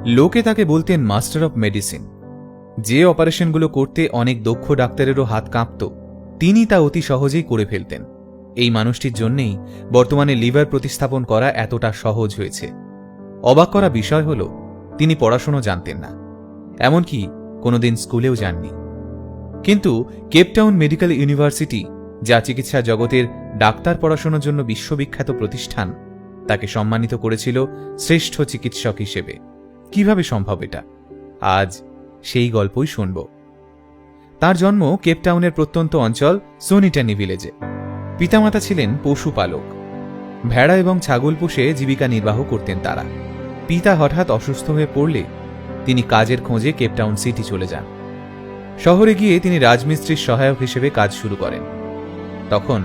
লোকে তাকে বলতেন মাস্টার অব মেডিসিন। যে অপারেশনগুলো করতে অনেক দক্ষ ডাক্তারেরও হাত কাঁপত, তিনি তা অতি সহজেই করে ফেলতেন। এই মানুষটির জন্যেই বর্তমানে লিভার প্রতিস্থাপন করা এতটা সহজ হয়েছে। অবাক করা বিষয় হল, তিনি পড়াশোনা জানতেন না, এমনকি কোনোদিন স্কুলেও যাননি। কিন্তু কেপটাউন মেডিকেল ইউনিভার্সিটি, যা চিকিৎসা জগতের ডাক্তার পড়াশোনার জন্য বিশ্ববিখ্যাত প্রতিষ্ঠান, তাকে সম্মানিত করেছিল শ্রেষ্ঠ চিকিৎসক হিসেবে। কিভাবে সম্ভব এটা? আজ সেই গল্পই শুনব। তার জন্ম কেপটাউনের প্রত্যন্ত অঞ্চল সোনিটানি ভিলেজে। পিতামাতা ছিলেন পশুপালক। ভেড়া এবং ছাগল পুষে জীবিকা নির্বাহ করতেন তারা। পিতা হঠাৎ অসুস্থ হয়ে পড়লে তিনি কাজের খোঁজে কেপটাউন সিটি চলে যান। শহরে গিয়ে তিনি রাজমিস্ত্রির সহায়ক হিসেবে কাজ শুরু করেন। তখন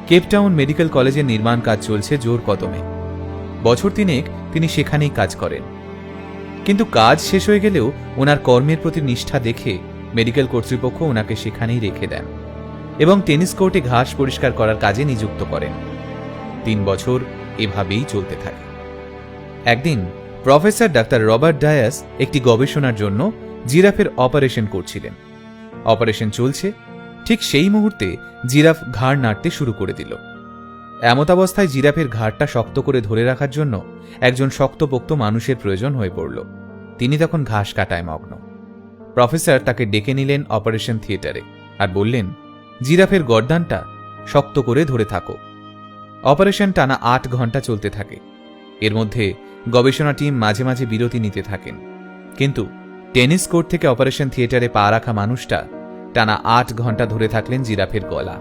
কেপটাউন মেডিকেল কলেজের নির্মাণ কাজ চলছে জোর কদমে। বছর তিনেক তিনি সেখানেই কাজ করেন। কিন্তু কাজ শেষ হয়ে গেলেও ওনার কর্মের প্রতি নিষ্ঠা দেখে মেডিকেল কর্তৃপক্ষ ওনাকে সেখানেই রেখে দেন এবং টেনিস কোর্টে ঘাস পরিষ্কার করার কাজে নিযুক্ত করেন। 3 বছর এভাবেই চলতে থাকে। একদিন প্রফেসর ডাক্তার রবার্ট ডায়াস একটি গবেষণার জন্য জিরাফের অপারেশন করছিলেন। অপারেশন চলছে, ঠিক সেই মুহূর্তে জিরাফ ঘাড় নাড়তে শুরু করে দিল। এমতাবস্থায় জিরাফের ঘাড়টা শক্ত করে ধরে রাখার জন্য একজন শক্তপোক্ত মানুষের প্রয়োজন হয়ে পড়ল। তিনি তখন ঘাস কাটায় মগ্ন। প্রফেসর তাকে ডেকে নিলেন অপারেশন থিয়েটারে আর বললেন, জিরাফের গর্দানটা শক্ত করে ধরে থাকো। অপারেশন টানা 8 ঘন্টা চলতে থাকে। এর মধ্যে গবেষণা টিম মাঝে মাঝে বিরতি নিতে থাকেন। কিন্তু টেনিস কোর্ট থেকে অপারেশন থিয়েটারে পা রাখা মানুষটা টানা 8 ঘন্টা ধরে থাকলেন জিরাফের গলা।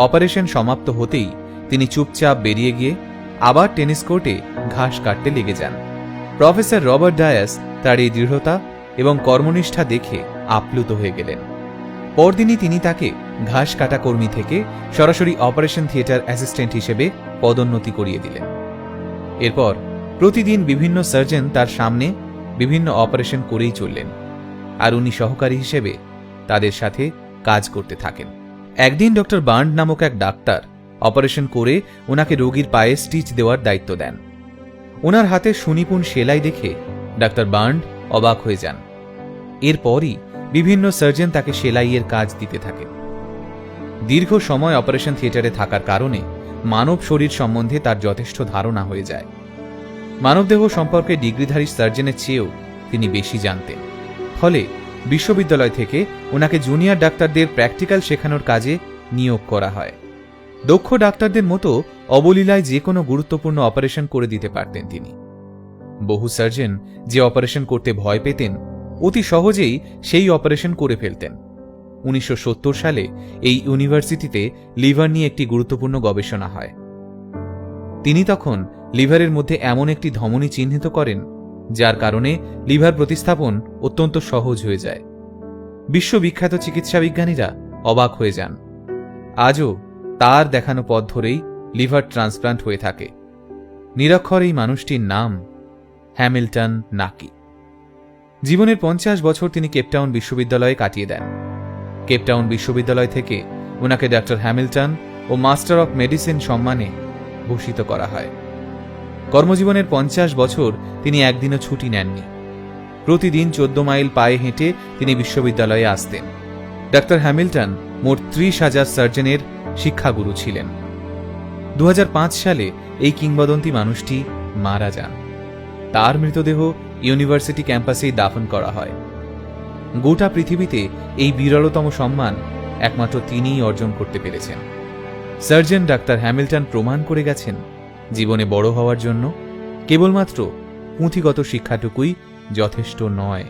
অপারেশন সমাপ্ত হতেই তিনি চুপচাপ বেরিয়ে গিয়ে আবার টেনিস কোর্টে ঘাস কাটতে লেগে যান। প্রফেসর রবার্ট ডায়াস তার এই দৃঢ়তা এবং কর্মনিষ্ঠা দেখে আপ্লুত হয়ে গেলেন। পরদিনই তিনি তাকে ঘাস কাটা কর্মী থেকে সরাসরি অপারেশন থিয়েটার অ্যাসিস্ট্যান্ট হিসেবে পদোন্নতি করিয়ে দিলেন। এরপর প্রতিদিন বিভিন্ন সার্জন তার সামনে বিভিন্ন অপারেশন করেই চললেন, আর উনি সহকারী হিসেবে তাদের সাথে কাজ করতে থাকেন। একদিন ডক্টর বার্ন্ড নামক এক ডাক্তার অপারেশন করে ওনাকে রোগীর পায়ে স্টিচ দেওয়ার দায়িত্ব দেন। ওনার হাতে সুনিপুণ সেলাই দেখে ডাক্তার বার্ন্ড অবাক হয়ে যান। এরপরই বিভিন্ন সার্জন তাকে সেলাইয়ের কাজ দিতে থাকেন। দীর্ঘ সময় অপারেশন থিয়েটারে থাকার কারণে মানব শরীর সম্বন্ধে তার যথেষ্ট ধারণা হয়ে যায়। মানবদেহ সম্পর্কে ডিগ্রিধারী সার্জনের চেয়েও তিনি বেশি জানতেন। ফলে বিশ্ববিদ্যালয় থেকে ওনাকে জুনিয়র ডাক্তারদের প্র্যাকটিক্যাল শেখানোর কাজে নিয়োগ করা হয়। দক্ষ ডাক্তারদের মতো অবলীলায় যে কোনো গুরুত্বপূর্ণ অপারেশন করে দিতে পারতেন তিনি। বহু সার্জন যে অপারেশন করতে ভয় পেতেন, অতি সহজেই সেই অপারেশন করে ফেলতেন। 1970 সালে এই ইউনিভার্সিটিতে লিভার নিয়ে একটি গুরুত্বপূর্ণ গবেষণা হয়। তিনি তখন লিভারের মধ্যে এমন একটি ধমনী চিহ্নিত করেন যার কারণে লিভার প্রতিস্থাপন অত্যন্ত সহজ হয়ে যায়। বিশ্ববিখ্যাত চিকিৎসা বিজ্ঞানীরা অবাক হয়ে যান। আজও তার দেখানো পথ ধরেই লিভার ট্রান্সপ্লান্ট হয়ে থাকে। নিরক্ষর এই মানুষটির নাম হ্যামিল্টন নাকি। জীবনের 50 বছর তিনি কেপটাউন বিশ্ববিদ্যালয়ে কাটিয়ে দেন। কেপটাউন বিশ্ববিদ্যালয় থেকে ওনাকে ডক্টর হ্যামিল্টন ও মাস্টার অব মেডিসিন সম্মানে ভূষিত করা হয়। কর্মজীবনের 50 বছর তিনি একদিনও ছুটি নেননি। প্রতিদিন 14 মাইল পায়ে হেঁটে তিনি বিশ্ববিদ্যালয়ে আসতেন। ডক্টর হ্যামিল্টন মোট 30,000 সার্জনের শিক্ষাগুরু ছিলেন। 2005 সালে এই কিংবদন্তি মানুষটি মারা যান। তার মৃতদেহ ইউনিভার্সিটি ক্যাম্পাসেই দাফন করা হয়। গোটা পৃথিবীতে এই বিরলতম সম্মান একমাত্র তিনিই অর্জন করতে পেরেছেন। সার্জন ডাক্তার হ্যামিল্টন প্রমাণ করে গেছেন, জীবনে বড় হওয়ার জন্য কেবলমাত্র পুঁথিগত শিক্ষাটুকুই যথেষ্ট নয়।